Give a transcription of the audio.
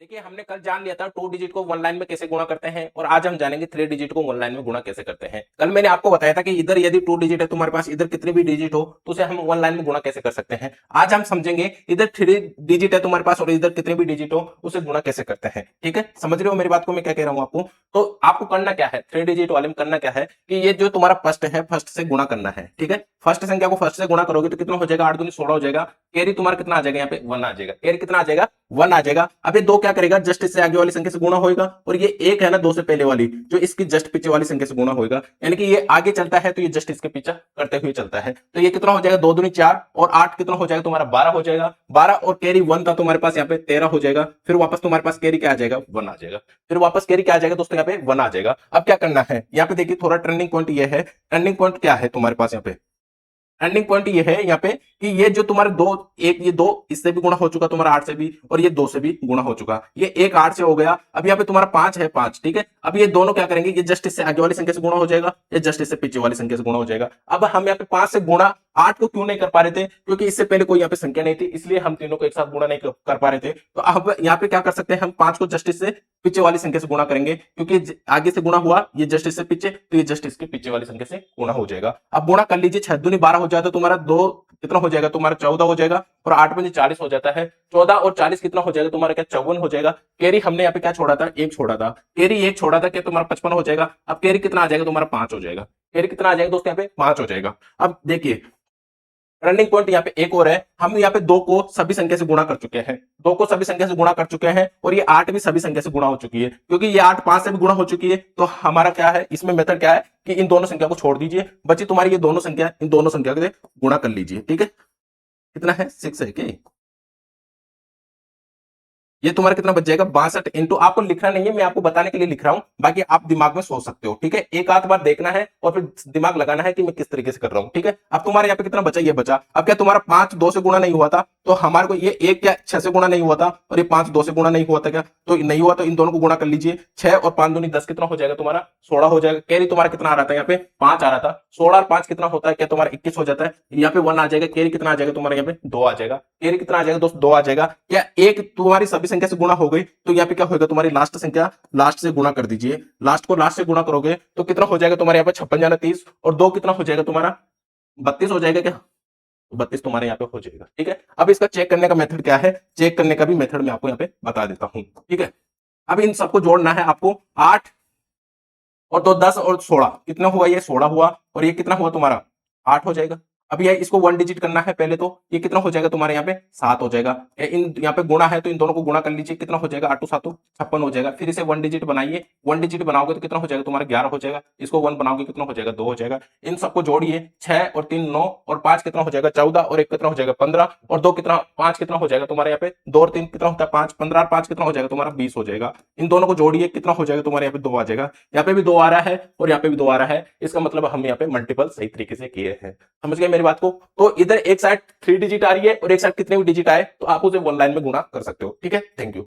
देखिए हमने कल जान लिया था 2 डिजिट को 1 लाइन में कैसे गुणा करते हैं, और आज हम जानेंगे 3 डिजिट को 1 लाइन में गुणा कैसे करते हैं। कल मैंने आपको बताया था कि इधर यदि 2 डिजिट है तुम्हारे पास, इधर कितने भी डिजिट हो तो उसे हम 1 लाइन में गुणा कैसे कर सकते हैं। आज हम समझेंगे इधर 3 डिजिट है तुम्हारे पास और इधर कितने भी डिजिट हो उसे गुणा कैसे करते हैं। ठीक है, समझ रहे हो मेरी बात को, मैं क्या कह रहा हूँ आपको। तो आपको करना क्या है, 3 डिजिट वाले में करना क्या है कि ये जो तुम्हारा फर्स्ट है फर्स्ट से गुणा करना है। ठीक है, फर्स्ट संख्या को फर्स्ट से गुणा करोगे तो कितना हो जाएगा, 8 दूनी 16 हो जाएगा। कैरी तुम्हारा कितना आ जाएगा, यहाँ पे 1 आ जाएगा। कैरी कितना आ जाएगा, 1 आ जाएगा। अब ये 2 क्या करेगा, जस्ट इससे आगे वाली संख्या से गुणा होगा, और ये 1 है ना 2 से पहले वाली जो इसकी जस्ट पीछे वाली संख्या से गुणा होगा, यानी कि ये आगे चलता है तो ये जस्ट इसके पीछे करते हुए चलता है। तो ये कितना हो जाएगा, 2 दूनी 4 और 8 कितना हो जाएगा तुम्हारा 12 हो जाएगा। 12 और कैरी 1 था तुम्हारे पास, यहाँ पे 13 हो जाएगा। फिर वापस तुम्हारे पास कैरी क्या आ जाएगा, 1 आ जाएगा। फिर वापस कैरी क्या आ जाएगा दोस्तों, यहाँ पे 1 आ जाएगा। अब क्या करना है, यहाँ पे देखिए थोड़ा टर्निंग पॉइंट ये है। टर्निंग पॉइंट क्या है तुम्हारे पास, यहाँ पे एंडिंग पॉइंट ये है यहाँ पे कि ये जो तुम्हारे दो, एक ये 2 इससे भी गुणा हो चुका तुम्हारा 8 से भी, और ये 2 से भी गुणा हो चुका। ये एक 8 से हो गया। अब यहाँ पे तुम्हारा 5 है, 5 ठीक है। अब ये दोनों क्या करेंगे, ये जस्ट इससे आगे वाली संख्या से गुणा हो जाएगा, ये जस्ट इससे पीछे वाली संख्या से गुणा हो जाएगा। अब हम यहाँ पे 5 से गुणा 8 को क्यों नहीं कर पा रहे थे, क्योंकि इससे पहले कोई यहाँ पे संख्या नहीं थी, इसलिए हम तीनों को एक साथ गुणा नहीं कर पा रहे थे। तो अब यहाँ पे क्या कर सकते हैं, हम 5 को जस्ट इससे पीछे वाली संख्या से गुणा करेंगे, क्योंकि आगे से गुणा हुआ, ये जस्ट इससे पीछे, तो ये जस्ट इसके पीछे वाली संख्या से गुणा हो जाएगा। अब गुणा कर लीजिए, 6 दूनी 12 हो जाए तो तुम्हारा 2 कितना हो जाएगा, तुम्हारा 14 हो जाएगा, और 8 पंजे 40 हो जाता है। 14 और 40 कितना हो जाएगा तुम्हारा, क्या 54 हो जाएगा। कैरी हमने यहाँ पे क्या छोड़ा था, 1 छोड़ा था। कैरी 1 छोड़ा था, क्या तुम्हारा 55 हो जाएगा। अब कैरी कितना आ जाएगा तुम्हारा, 5 हो जाएगा। कैरी कितना आ जाएगा दोस्तों, यहाँ पे 5 हो जाएगा। अब देखिए रनिंग पॉइंट यहाँ पे एक और है, हम यहाँ पे 2 को सभी संख्या से गुणा कर चुके हैं, 2 को सभी संख्या से गुणा कर चुके हैं, और ये 8 भी सभी संख्या से गुणा हो चुकी है, क्योंकि ये 8 5 से भी गुणा हो चुकी है। तो हमारा क्या है इसमें मेथड क्या है कि इन दोनों संख्या को छोड़ दीजिए, बची तुम्हारी ये दोनों संख्या, इन दोनों संख्या से गुणा कर लीजिए। ठीक है, कितना है, 6 है कि ये तुम्हारा कितना बच जाएगा, 62 इंटू, आपको लिखना नहीं है, मैं आपको बताने के लिए लिख रहा हूं, बाकी आप दिमाग में सोच सकते हो। ठीक है, एक आध बार देखना है और फिर दिमाग लगाना है कि मैं किस तरीके से कर रहा हूं। ठीक है, अब तुम्हारे यहाँ पे कितना बचा, ये बचा। अब क्या तुम्हारा 5 2 से गुणा नहीं हुआ था, तो हमारे को ये 1 क्या 6 से गुणा नहीं हुआ था, और ये 5 2 से गुणा नहीं हुआ था, क्या तो नहीं हुआ, तो इन दोनों को गुणा कर लीजिए। 6 और 5 दूनी 10 कितना हो जाएगा तुम्हारा, 16 हो जाएगा। कैरी तुम्हारा कितना आ रहा था, यहाँ पे 5 आ रहा था। 16 और 5 कितना होता है, क्या तुम्हारा 21 हो जाता है। यहाँ पे 1 आ जाएगा। कैरी कितना आ जाएगा तुम्हारा, यहाँ पे 2 आ जाएगा। कैरी कितना आ जाएगा दोस्त, 2 आ जाएगा। क्या एक तुम्हारी सभी संख्या से गुणा हो गई, तो यहाँ पे क्या होगा, तुम्हारी लास्ट संख्या लास्ट से गुणा कर दीजिए। लास्ट को लास्ट से गुणा करोगे तो कितना हो जाएगा तुम्हारे यहाँ पे 56 जाना 30, और 2 कितना हो जाएगा तुम्हारा 32 हो जाएगा। क्या 32 तुम्हारे यहाँ पे हो जाएगा। ठीक है, अब इसका चेक करने का मेथड क्या है, चेक करने का भी मेथड मैं आपको यहाँ पे बता देता हूं। ठीक है, अब इन सबको जोड़ना है आपको। 8 और 2 10 और 16 कितना हुआ, ये 16 हुआ, और ये कितना हुआ तुम्हारा 8 हो जाएगा। अब ये इसको 1 डिजिट करना है पहले, तो ये कितना हो जाएगा तुम्हारे यहाँ पे 7 हो जाएगा। इन यहाँ पे गुणा है तो इन दोनों को गुणा कर लीजिए, कितना हो जाएगा 8 7 56 हो जाएगा। फिर इसे 1 डिजिट बनाइए, 1 डिजिट बनाओगे तो कितना हो जाएगा तुम्हारा 11 हो जाएगा। इसको 1 बनाओगे कितना हो जाएगा 2 हो जाएगा। इन सबको जोड़िए, 6 और 3 9 और 5 कितना हो जाएगा 14, और 1 कितना हो जाएगा 15, और 2 कितना 5 कितना हो जाएगा तुम्हारे यहाँ पे 2 और 3 कितना होता है 5, 15 और 5 कितना हो जाएगा तुम्हारा 20 हो जाएगा। इन दोनों को जोड़िए, कितना हो जाएगा तुम्हारे यहाँ पे 2 आ जाएगा। यहाँ पे भी 2 आ रहा है और यहाँ पे भी 2 आ रहा है, इसका मतलब हम यहाँ पे मल्टीपल सही तरीके से किए हैं। समझ गए मेरी बात को। तो इधर एक साइड 3 डिजिट आ रही है और एक साइड कितने भी डिजिट आए तो आप उसे 1 लाइन में गुणा कर सकते हो। ठीक है, थैंक यू।